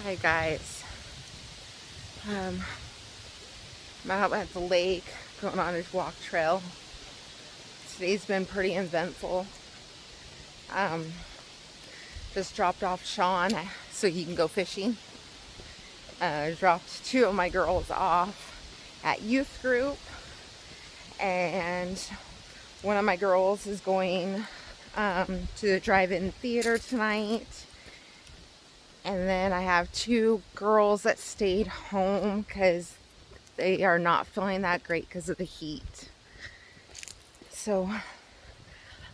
Hi guys. Um, I'm out at the lake going on his walk trail. Today's been pretty eventful. Um, just dropped off Sean so he can go fishing. Dropped two of my girls off at youth group, and one of my girls is going to the drive-in theater tonight. And then I have two girls that stayed home because they are not feeling that great because of the heat. So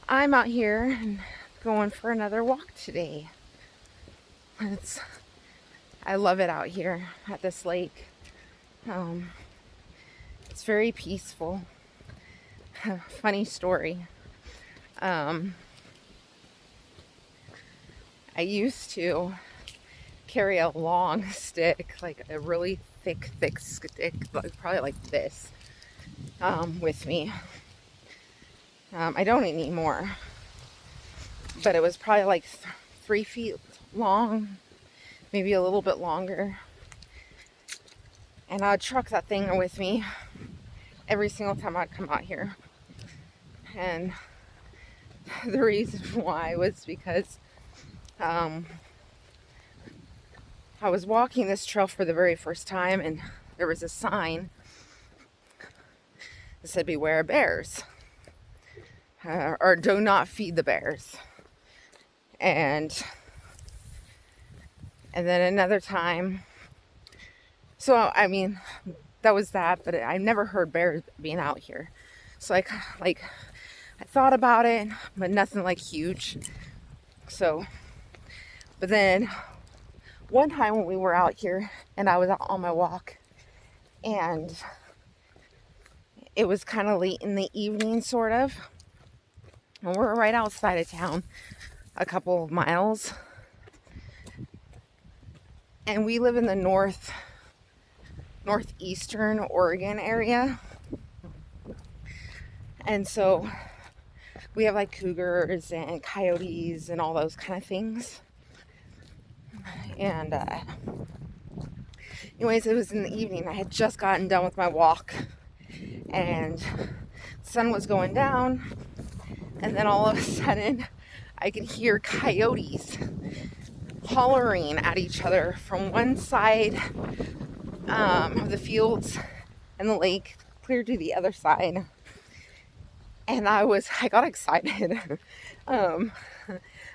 I'm out here and going for another walk today. I love it out here at this lake. Um, it's very peaceful. Funny story. Um, I used to carry a long stick, like a really thick stick, probably like this, with me. I don't anymore, but it was probably like 3 feet long, maybe a little bit longer. And I'd truck that thing with me every single time I'd come out here. And the reason why was because I was walking this trail for the very first time, and there was a sign that said beware bears, or do not feed the bears. And then another time, so I mean, that was that, but I never heard bears being out here. So I thought about it, but nothing like huge. So, but then one time when we were out here and I was out on my walk, and it was kind of late in the evening, sort of, and we're right outside of town, a couple of miles, and we live in the northeastern Oregon area, and so we have like cougars and coyotes and all those kind of things. And anyways, it was in the evening. I had just gotten done with my walk, and the sun was going down, and then all of a sudden I could hear coyotes hollering at each other from one side of the fields and the lake clear to the other side. And I got excited. And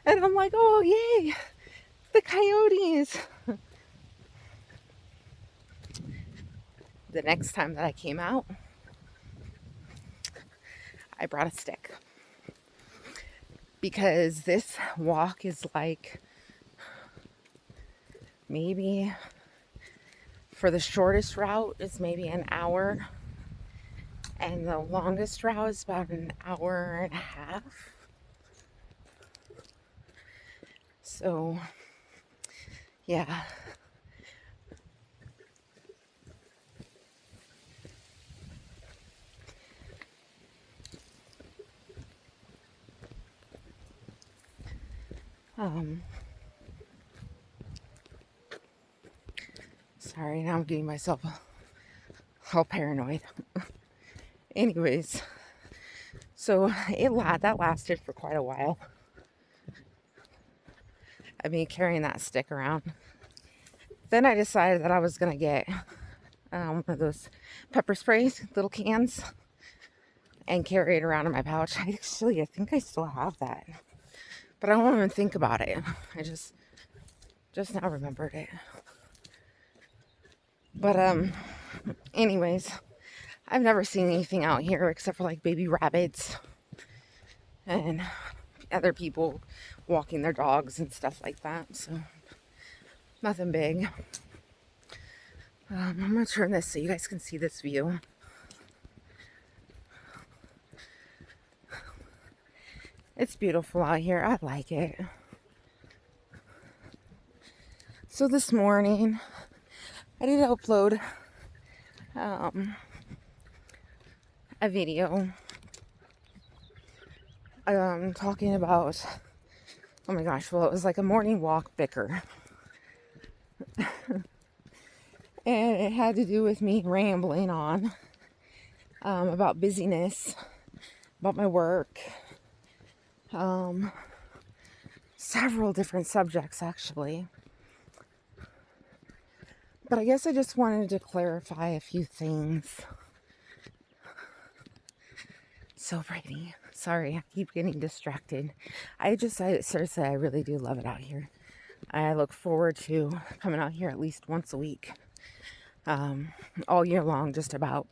I'm like, oh yay, the coyotes. The next time that I came out, I brought a stick, because this walk is like, maybe for the shortest route it's maybe an hour, and the longest route is about an hour and a half. So yeah. Sorry, now I'm getting myself all paranoid. Anyways, so that lasted for quite a while. I've been carrying that stick around. Then I decided that I was gonna get one of those pepper sprays, little cans, and carry it around in my pouch. I think I still have that, but I don't even think about it. I just now remembered it. But anyways, I've never seen anything out here except for like baby rabbits and other people walking their dogs and stuff like that. So nothing big. I'm gonna turn this so you guys can see this view. It's beautiful out here. I like it. So this morning I did upload a video talking about, oh my gosh, well, it was like a morning walk bicker. And it had to do with me rambling on about busyness, about my work, several different subjects actually. But I guess I just wanted to clarify a few things. So pretty. Sorry, I keep getting distracted. Seriously, I really do love it out here. I look forward to coming out here at least once a week, all year long, just about,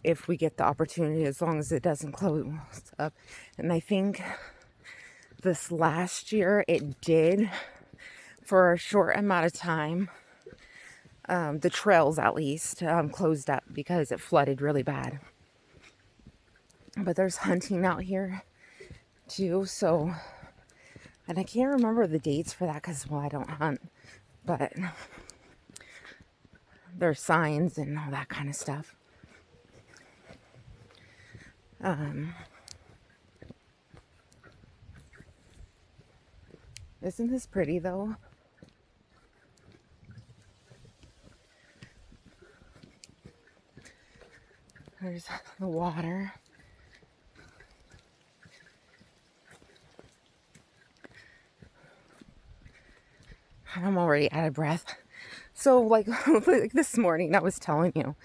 if we get the opportunity, as long as it doesn't close up. And I think this last year it did for a short amount of time. The trails, at least, closed up because it flooded really bad. But there's hunting out here too, so, and I can't remember the dates for that because, well, I don't hunt, but there's signs and all that kind of stuff. Isn't this pretty though? There's the water. I'm already out of breath. So like this morning I was telling you,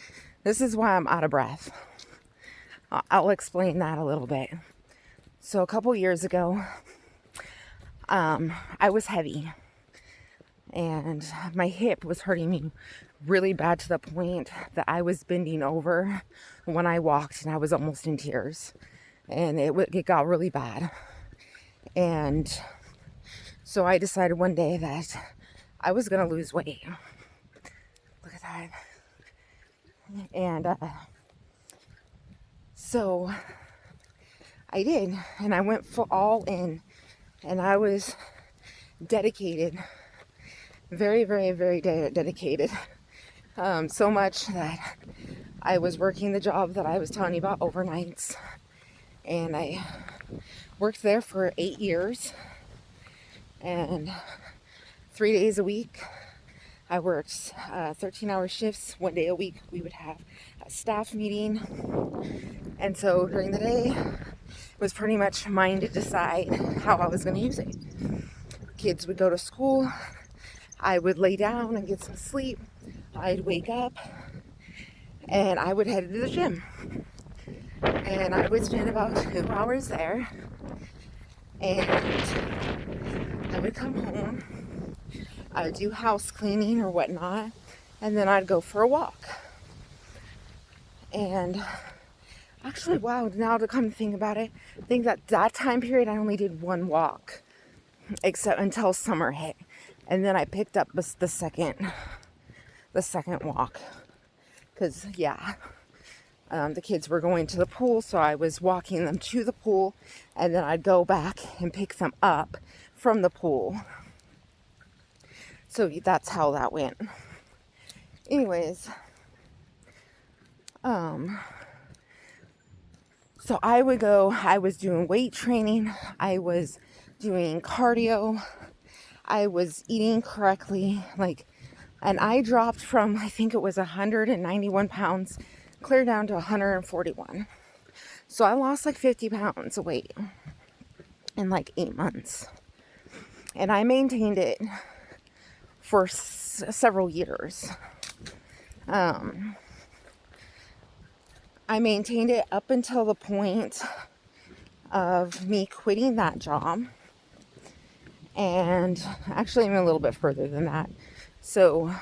this is why I'm out of breath. I'll explain that a little bit. So a couple years ago, I was heavy and my hip was hurting me really bad to the point that I was bending over when I walked and I was almost in tears, and it got really bad. And so I decided one day that I was gonna lose weight. Look at that. And so I did, and I went all in, and I was dedicated, very, very, very dedicated. So much that I was working the job that I was telling you about, overnights, and I worked there for 8 years, and 3 days a week. I worked 13-hour shifts. 1 day a week we would have a staff meeting, and so during the day it was pretty much mine to decide how I was going to use it. Kids would go to school, I would lay down and get some sleep, I'd wake up, and I would head to the gym, and I would spend about 2 hours there, and I would come home, I would do house cleaning or whatnot, and then I'd go for a walk. And actually, wow, now to come to think about it, I think that time period I only did one walk, except until summer hit. And then I picked up the second walk, because the kids were going to the pool, so I was walking them to the pool, and then I'd go back and pick them up from the pool. So that's how that went. Anyways, so I was doing weight training, I was doing cardio, I was eating correctly, and I dropped from, I think it was 191 pounds, clear down to 141. So I lost 50 pounds of weight in 8 months. And I maintained it for several years. I maintained it up until the point of me quitting that job. And actually, even a little bit further than that. So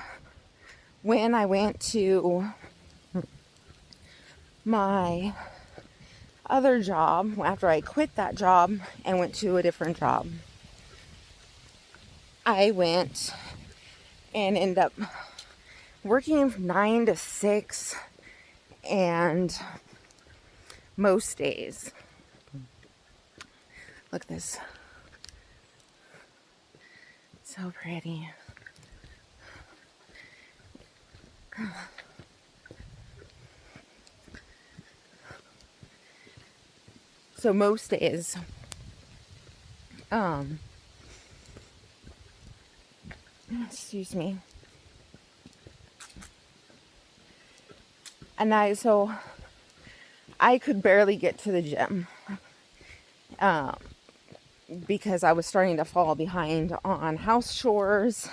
when I went to my other job, after I quit that job and went to a different job, I went and ended up working from 9 to 6, and most days, look at this, so pretty. So most days, excuse me, so I could barely get to the gym because I was starting to fall behind on house chores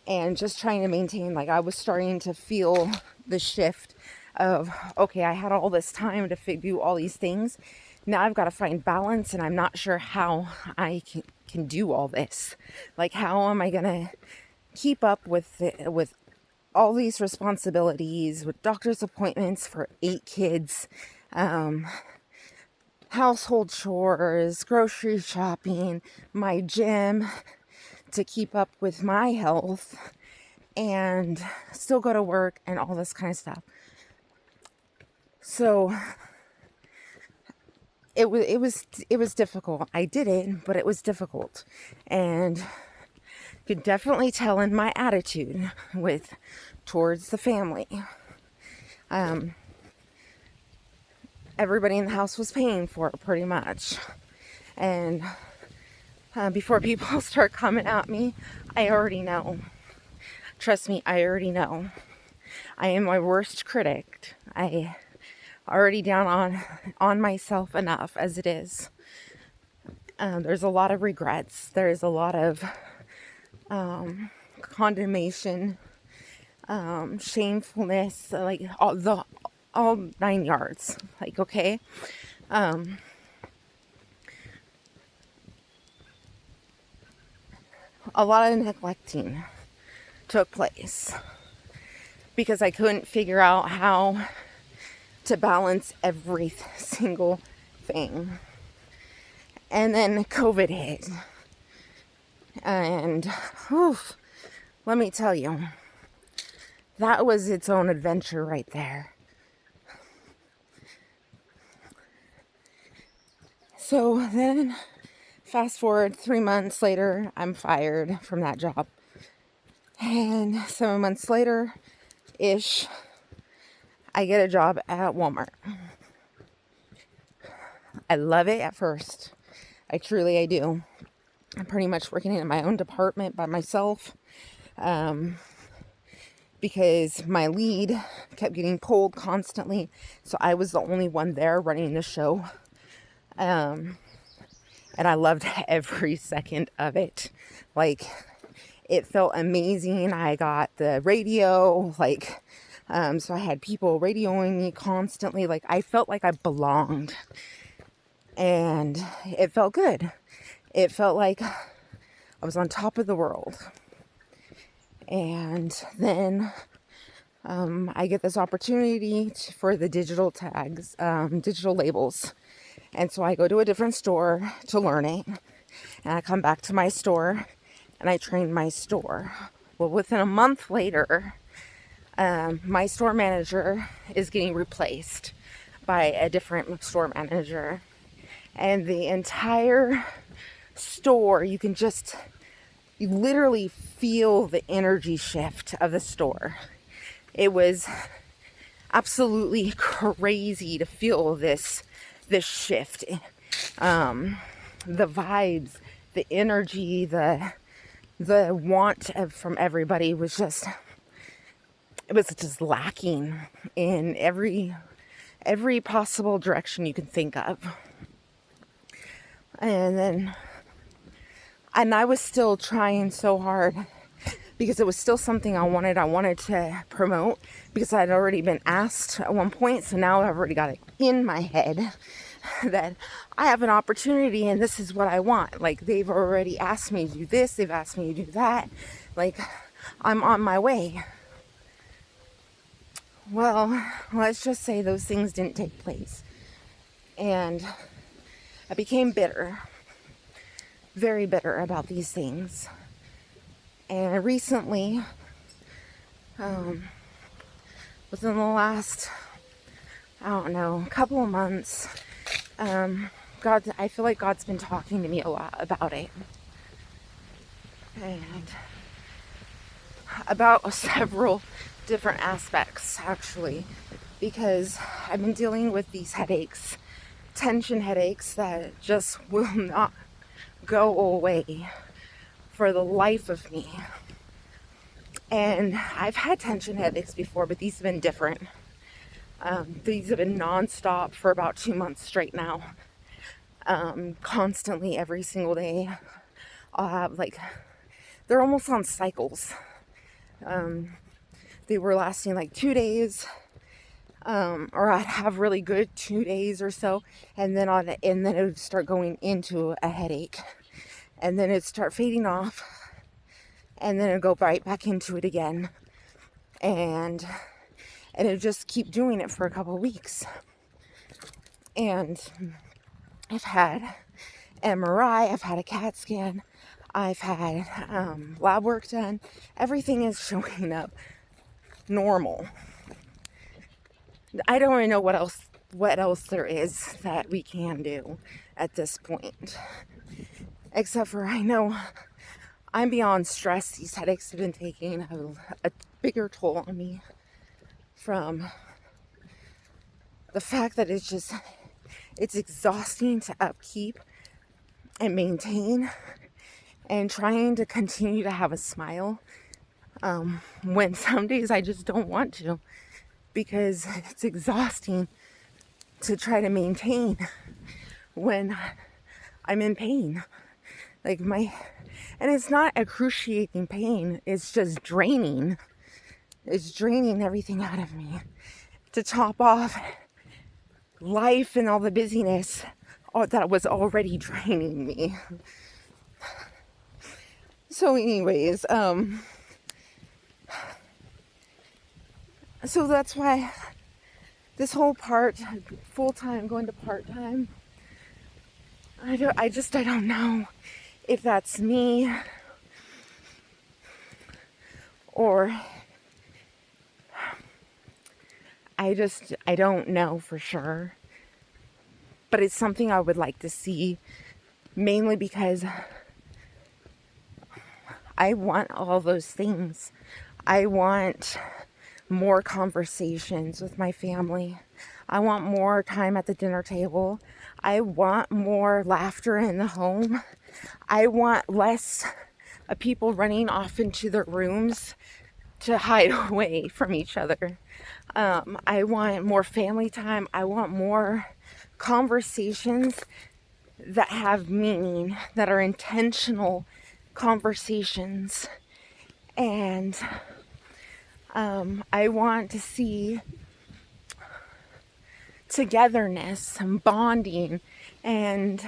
and just trying to maintain. Like, I was starting to feel the shift of, okay, I had all this time to do all these things. Now I've got to find balance, and I'm not sure how I can do all this. Like, how am I going to keep up with all these responsibilities, with doctor's appointments for 8 kids, household chores, grocery shopping, my gym, to keep up with my health and still go to work and all this kind of stuff. So it was difficult. I did it, but it was difficult, and could definitely tell in my attitude towards the family. Everybody in the house was paying for it pretty much, and before people start coming at me, I already know. Trust me, I already know. I am my worst critic. I already down on myself enough as it is. There's a lot of regrets. There's a lot of condemnation, shamefulness, like all 9 yards. Like, okay. A lot of neglecting took place because I couldn't figure out how to balance every single thing. And then COVID hit. And let me tell you, that was its own adventure right there. So then, fast forward 3 months later, I'm fired from that job. And 7 months later-ish, I get a job at Walmart. I love it at first. I do. I'm pretty much working in my own department by myself. Because my lead kept getting pulled constantly. So I was the only one there running the show. And I loved every second of it. Like, it felt amazing. I got the radio, so I had people radioing me constantly. Like, I felt like I belonged. And it felt good. It felt like I was on top of the world. And then I get this opportunity for the digital tags, digital labels. And so I go to a different store to learn it. And I come back to my store and I train my store. Well, within a month later, my store manager is getting replaced by a different store manager. And the entire store, you literally feel the energy shift of the store. It was absolutely crazy to feel this shift. The vibes, the energy, the want from everybody was just lacking in every possible direction you can think of. And I was still trying so hard because it was still something I wanted to promote, because I'd already been asked at one point. So now I've already got it in my head that I have an opportunity and this is what I want. Like, they've already asked me to do this. They've asked me to do that. Like, I'm on my way. Well, let's just say those things didn't take place. And I became bitter. Very bitter about these things. And recently, within the last, couple of months, I feel like God's been talking to me a lot about it. And about several different aspects, actually. Because I've been dealing with these headaches, tension headaches that just will not go away for the life of me. And I've had tension headaches before, but these have been different. These have been nonstop for about 2 months straight now. Constantly every single day. I'll have they're almost on cycles. They were lasting like 2 days, or I'd have really good 2 days or so, and then it would start going into a headache, and then it'd start fading off, and then it'd go right back into it again, and it'd just keep doing it for a couple of weeks. And I've had MRI, I've had a CAT scan, I've had lab work done. Everything is showing up normal. I don't even know what else there is that we can do at this point. Except for I know I'm beyond stress. These headaches have been taking a bigger toll on me from the fact that it's exhausting to upkeep and maintain, and trying to continue to have a smile when some days I just don't want to, because it's exhausting to try to maintain when I'm in pain. And it's not excruciating pain, it's just draining. It's draining everything out of me. To top off life and all the busyness that was already draining me. So anyways, so that's why this whole full-time going to part-time, I don't know if that's me or I don't know for sure. But it's something I would like to see, mainly because I want all those things. I want more conversations with my family. I want more time at the dinner table. I want more laughter in the home. I want less people running off into their rooms to hide away from each other. I want more family time. I want more conversations that have meaning, that are intentional conversations. And I want to see togetherness and bonding, and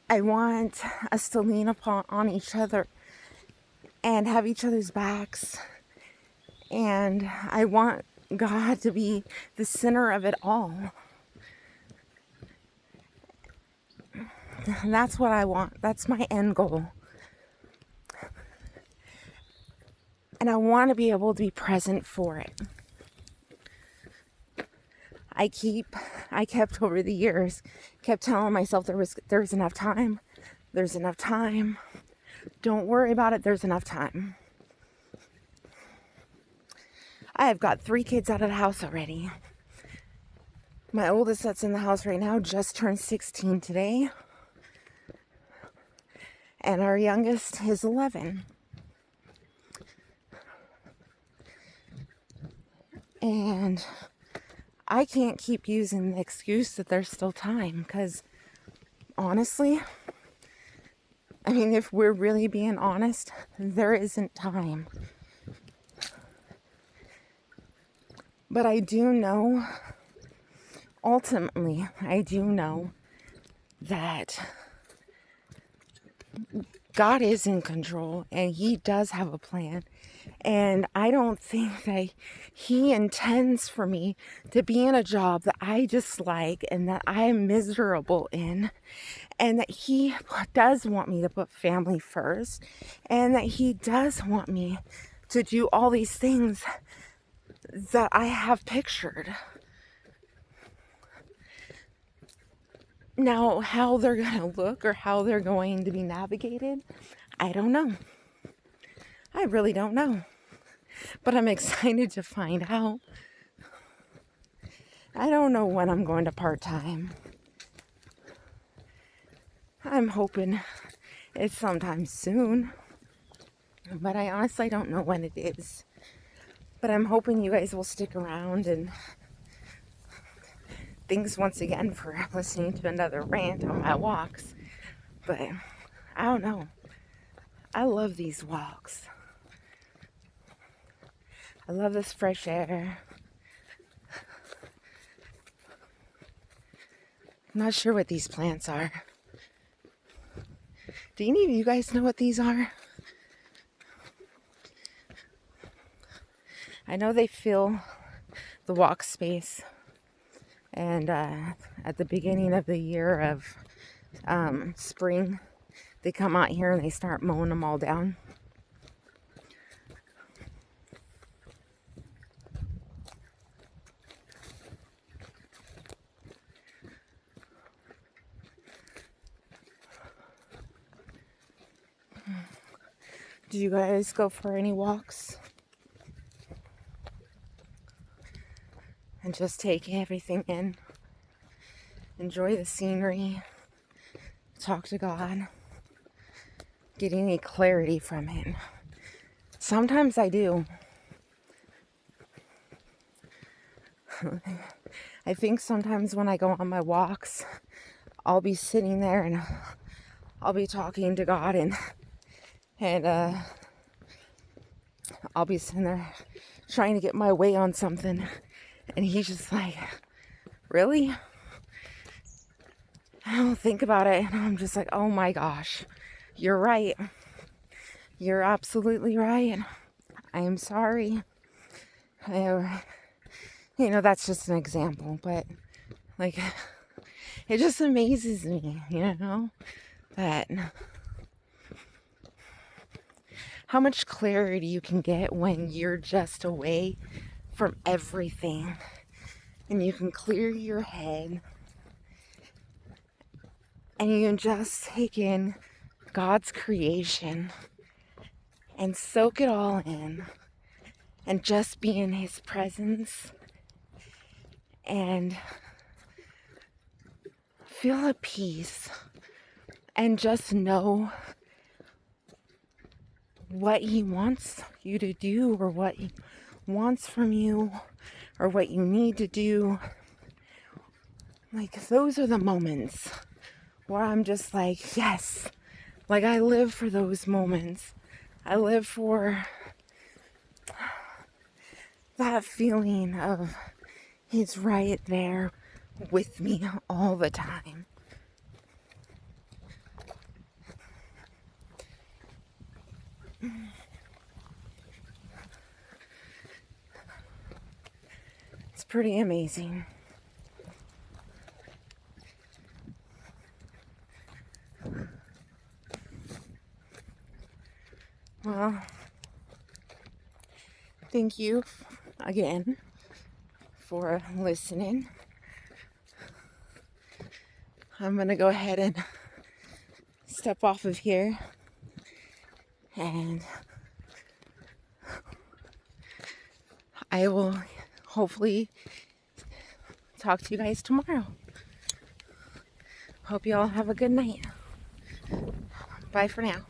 I want us to lean on each other and have each other's backs. And I want God to be the center of it all. And that's what I want. That's my end goal. And I want to be able to be present for it. I kept over the years, kept telling myself there's enough time. There's enough time. Don't worry about it. There's enough time. I have got 3 kids out of the house already. My oldest that's in the house right now just turned 16 today. And our youngest is 11. And I can't keep using the excuse that there's still time, because honestly, I mean, if we're really being honest, there isn't time. But I do know, ultimately, I do know that God is in control and He does have a plan. And I don't think that He intends for me to be in a job that I dislike and that I am miserable in. And that He does want me to put family first. And that He does want me to do all these things that I have pictured. Now, how they're going to look or how they're going to be navigated, I don't know. I really don't know. But I'm excited to find out. I don't know when I'm going to part-time. I'm hoping it's sometime soon. but I honestly don't know when it is. But I'm hoping you guys will stick around, and thanks once again for listening to another rant on my walks. But I don't know. I love these walks. I love this fresh air. I'm not sure what these plants are. Do any of you guys know what these are? I know they fill the walk space, and at the beginning of the year of spring, they come out here and they start mowing them all down. Do you guys go for any walks? And just take everything in. Enjoy the scenery. Talk to God. Get any clarity from it. Sometimes I do. I think sometimes when I go on my walks, I'll be sitting there and I'll be talking to God, and I'll be sitting there trying to get my way on something, and he's just like, really? I don't think about it, and I'm just like, oh my gosh, you're right. You're absolutely right. I am sorry. That's just an example, but like, it just amazes me, that how much clarity you can get when you're just away from everything, and you can clear your head, and you can just take in God's creation and soak it all in, and just be in His presence and feel a peace, and just know what He wants you to do, or what He wants from you, or what you need to do. Like, those are the moments where I'm just like, yes, like I live for those moments. I live for that feeling of He's right there with me all the time. It's pretty amazing. Well, thank you again for listening. I'm going to go ahead and step off of here, and I will hopefully talk to you guys tomorrow. Hope you all have a good night. Bye for now.